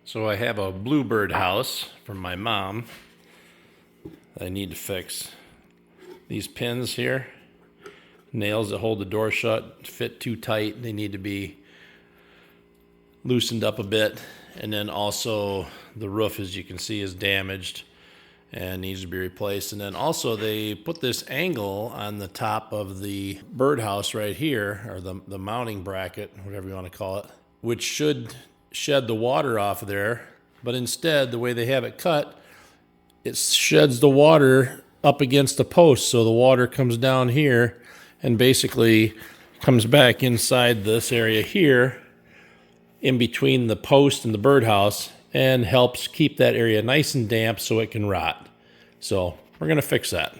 So I have a bluebird house from my mom that I need to fix. These pins here, nails that hold the door shut, fit too tight. They need to be loosened up a bit. And then also the roof, as you can see, is damaged and needs to be replaced. And then also they put this angle on the top of the birdhouse right here, or the mounting bracket, whatever you want to call it, which should shed the water off of there. But instead, the way they have it cut, it sheds the water up against the post. So the water comes down here and basically comes back inside this area here in between the post and the birdhouse, and helps keep that area nice and damp so it can rot. So we're going to fix that.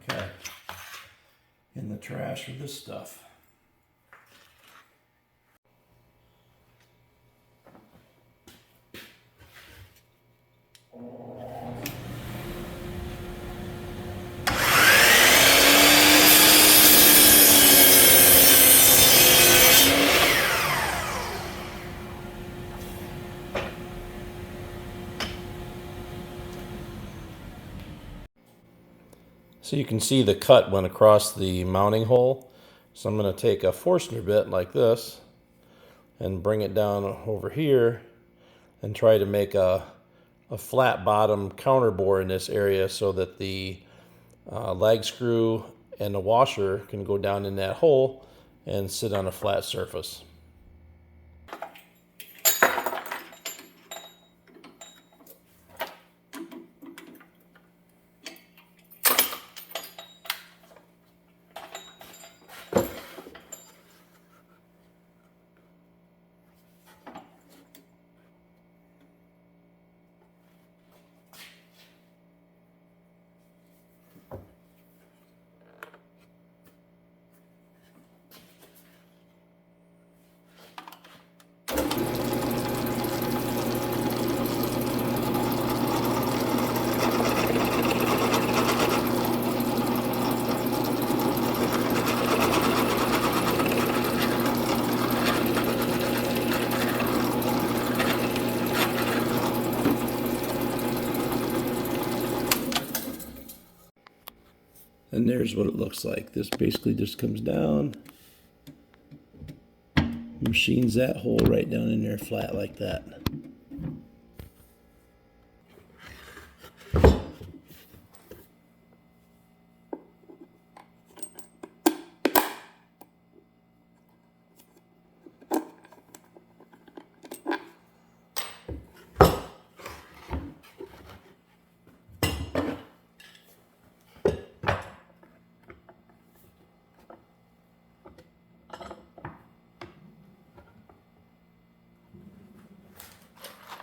Okay, in the trash with this stuff. So you can see the cut went across the mounting hole. So I'm going to take a Forstner bit like this and bring it down over here and try to make a flat bottom counter bore in this area so that the lag screw and the washer can go down in that hole and sit on a flat surface. And there's what it looks like. This basically just comes down, machines that hole right down in there flat like that.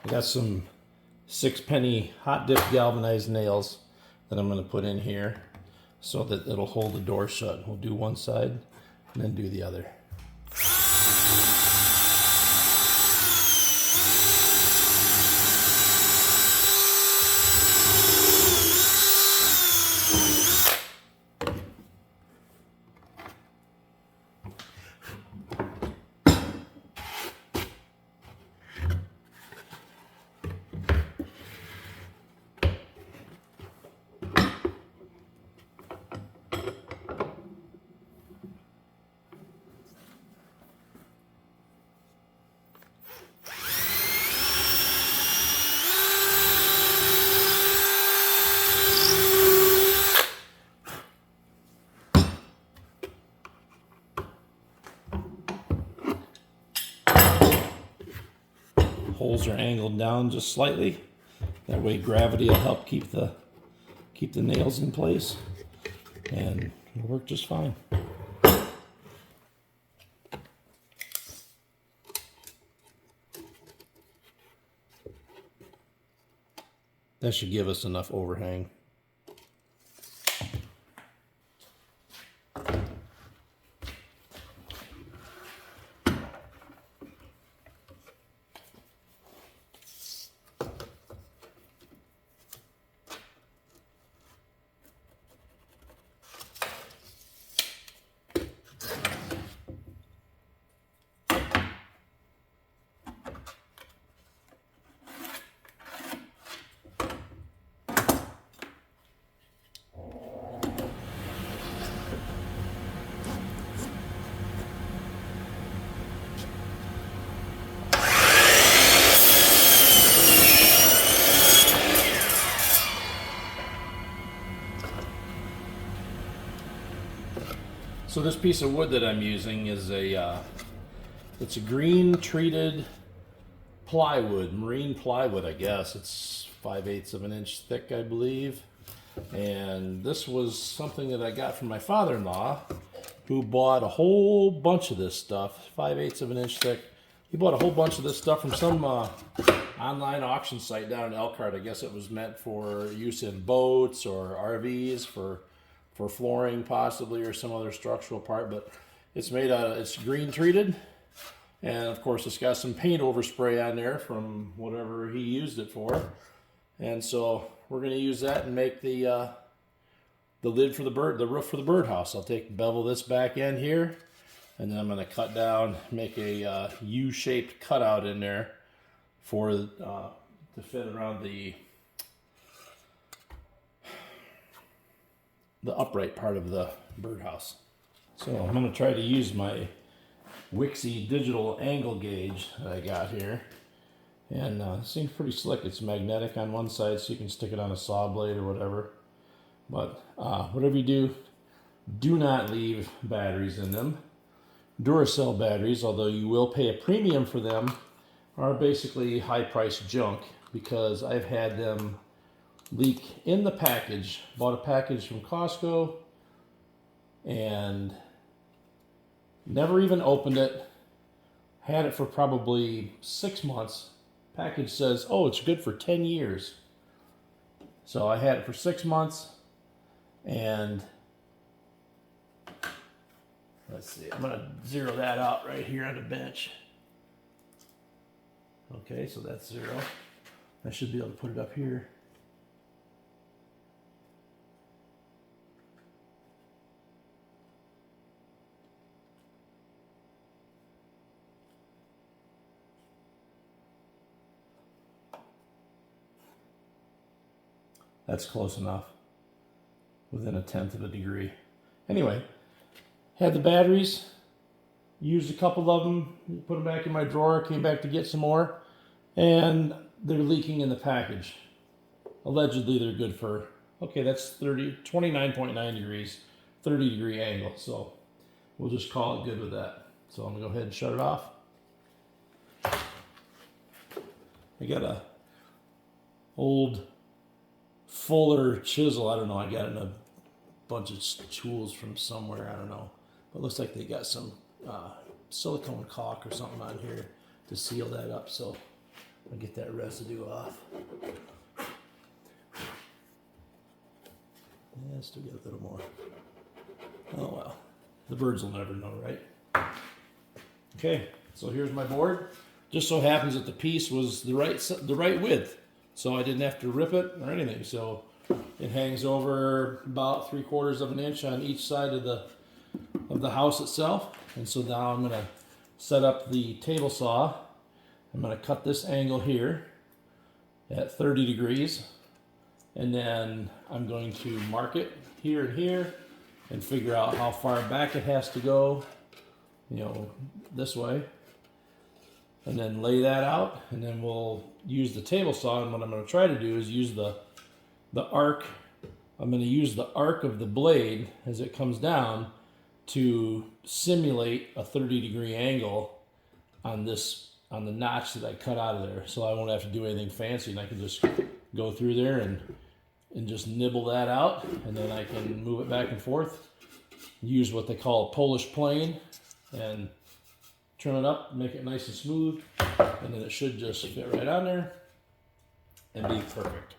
I got some 6-penny hot dip galvanized nails that I'm going to put in here so that it'll hold the door shut. We'll do one side and then do the other. Holes are angled down just slightly. That way gravity will help keep the nails in place, and it'll work just fine. That should give us enough overhang. So this piece of wood that I'm using is it's a green treated plywood, marine plywood, I guess. It's 5/8 of an inch thick, I believe. And this was something that I got from my father-in-law, who bought a whole bunch of this stuff, 5/8 of an inch thick. He bought a whole bunch of this stuff from some online auction site down in Elkhart. I guess it was meant for use in boats or RVs, for flooring possibly, or some other structural part. But it's made out of, it's green treated, and of course it's got some paint overspray on there from whatever he used it for. And so we're going to use that and make the lid for the roof for the birdhouse. I'll bevel this back end here, and then I'm going to cut down, make a U-shaped cutout in there for to fit around the upright part of the birdhouse. So I'm going to try to use my Wixie digital angle gauge that I got here. And it seems pretty slick. It's magnetic on one side, so you can stick it on a saw blade or whatever. But whatever you do, do not leave batteries in them. Duracell batteries, although you will pay a premium for them, are basically high-priced junk, because I've had them leak in the package. Bought a package from Costco and never even opened it. Had it for probably 6 months. Package says, oh, it's good for 10 years. So I had it for 6 months, and let's see, I'm gonna zero that out right here on the bench. Okay, so that's 0. I should be able to put it up here. That's close enough, within 1/10 of a degree. Anyway, had the batteries, used a couple of them, put them back in my drawer, came back to get some more, and they're leaking in the package. Allegedly they're good for, okay, that's 29.9 degrees, 30 degree angle, so we'll just call it good with that. So I'm gonna go ahead and shut it off. I got a old Fuller chisel. I don't know. I got it in a bunch of tools from somewhere. I don't know. But it looks like they got some silicone caulk or something on here to seal that up. So I'll get that residue off. Yeah, still got a little more. Oh well. The birds will never know, right? Okay, so here's my board. Just so happens that the piece was the right width. So I didn't have to rip it or anything. So it hangs over about 3/4 of an inch on each side of the house itself. And so now I'm gonna set up the table saw. I'm gonna cut this angle here at 30 degrees. And then I'm going to mark it here and here and figure out how far back it has to go, you know, this way. And then lay that out, and then we'll use the table saw. And what I'm going to try to do is use the arc. I'm going to use the arc of the blade as it comes down to simulate a 30 degree angle on the notch that I cut out of there. So I won't have to do anything fancy, and I can just go through there and just nibble that out, and then I can move it back and forth. Use what they call a Polish plane and trim it up, make it nice and smooth, and then it should just fit right on there and be perfect.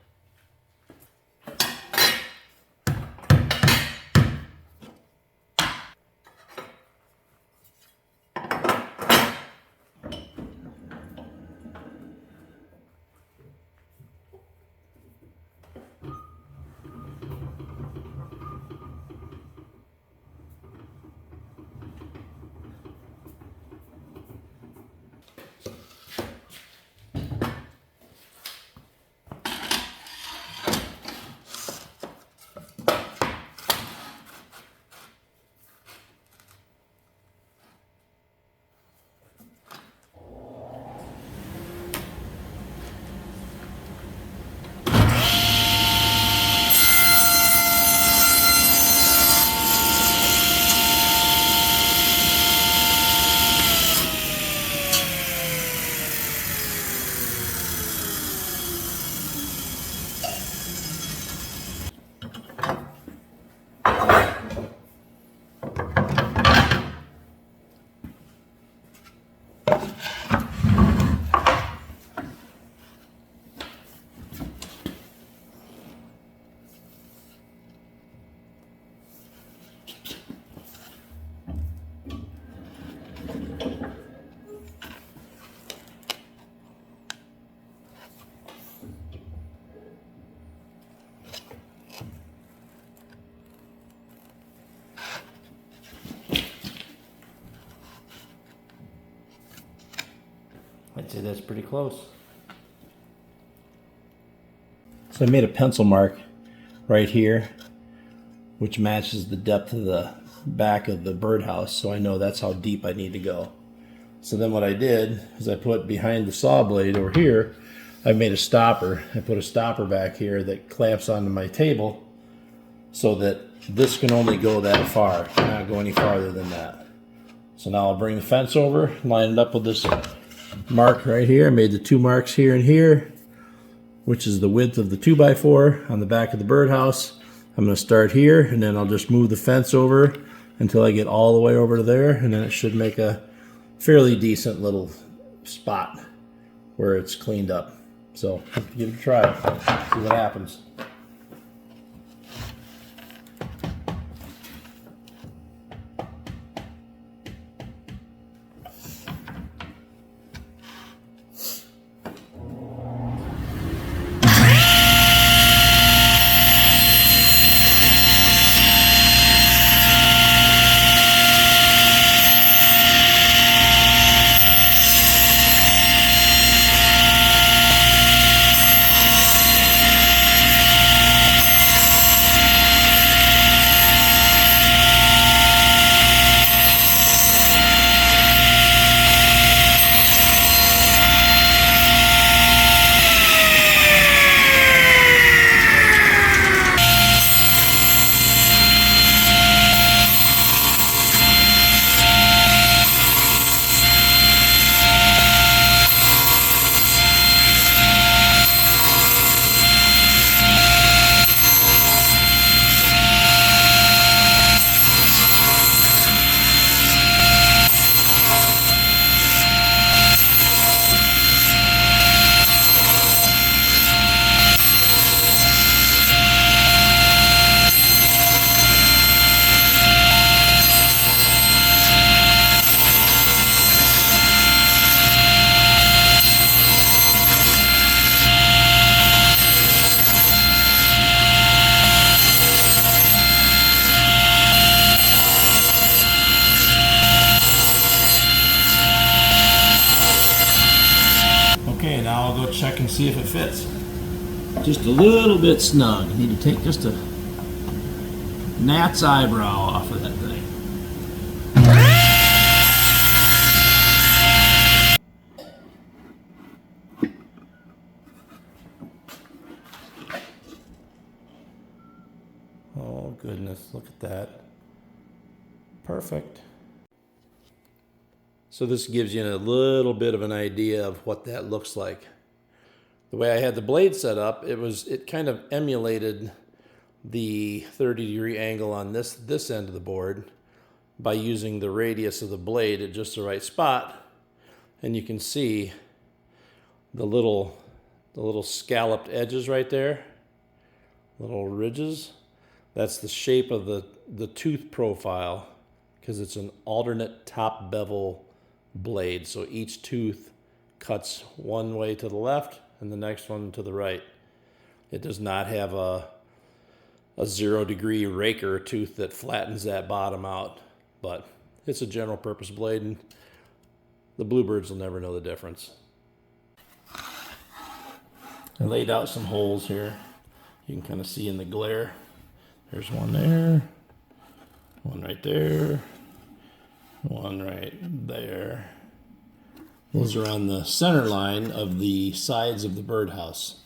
I'd say that's pretty close. So I made a pencil mark right here, which matches the depth of the back of the birdhouse, so I know that's how deep I need to go. So then what I did is I put behind the saw blade over here, I made a stopper. I put a stopper back here that clamps onto my table so that this can only go that far, not go any farther than that. So now I'll bring the fence over, line it up with this mark right here. I made the 2 marks here and here, which is the width of the 2x4 on the back of the birdhouse. I'm going to start here, and then I'll just move the fence over until I get all the way over to there, and then it should make a fairly decent little spot where it's cleaned up. So give it a try, see what happens. Okay, now I'll go check and see if it fits. Just a little bit snug. Need to take just a gnat's eyebrow off of that thing. Oh goodness, look at that. Perfect. So this gives you a little bit of an idea of what that looks like. The way I had the blade set up, it kind of emulated the 30-degree angle on this end of the board by using the radius of the blade at just the right spot. And you can see the little scalloped edges right there, little ridges. That's the shape of the tooth profile, because it's an alternate top bevel blade. So each tooth cuts one way to the left and the next one to the right. It does not have a 0-degree raker tooth that flattens that bottom out, but it's a general purpose blade, and the bluebirds will never know the difference. I laid out some holes here. You can kind of see in the glare. There's one there, one right there, one right there. Those are on the center line of the sides of the birdhouse.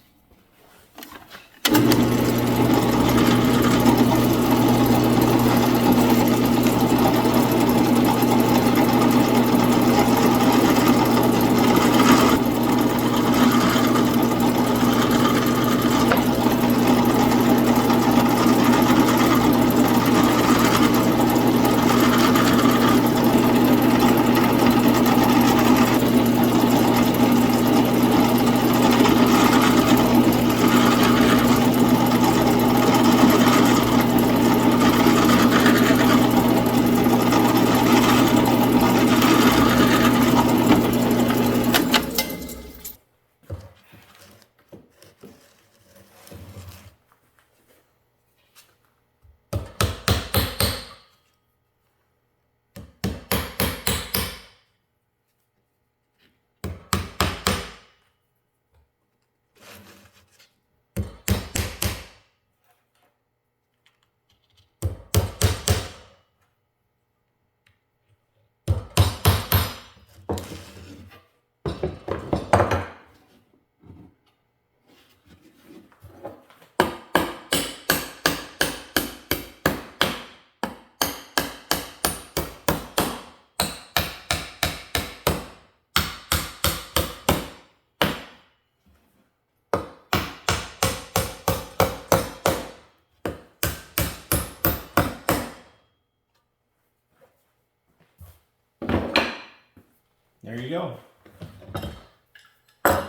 there you go. My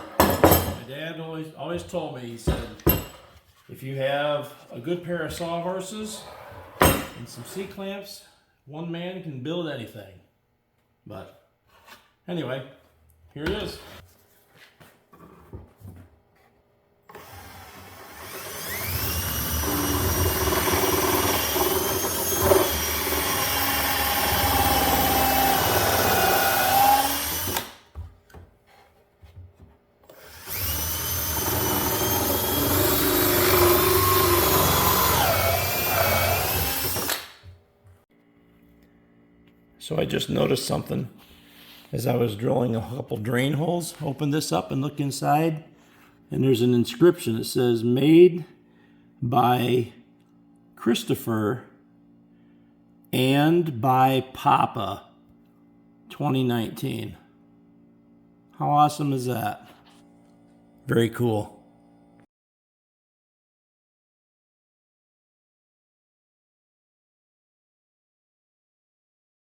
dad always told me, he said, if you have a good pair of sawhorses and some C-clamps, one man can build anything. But anyway, here it is. So I just noticed something as I was drilling a couple drain holes. Open this up and look inside, and there's an inscription. It says, made by Christopher and by Papa, 2019. How awesome is that? Very cool.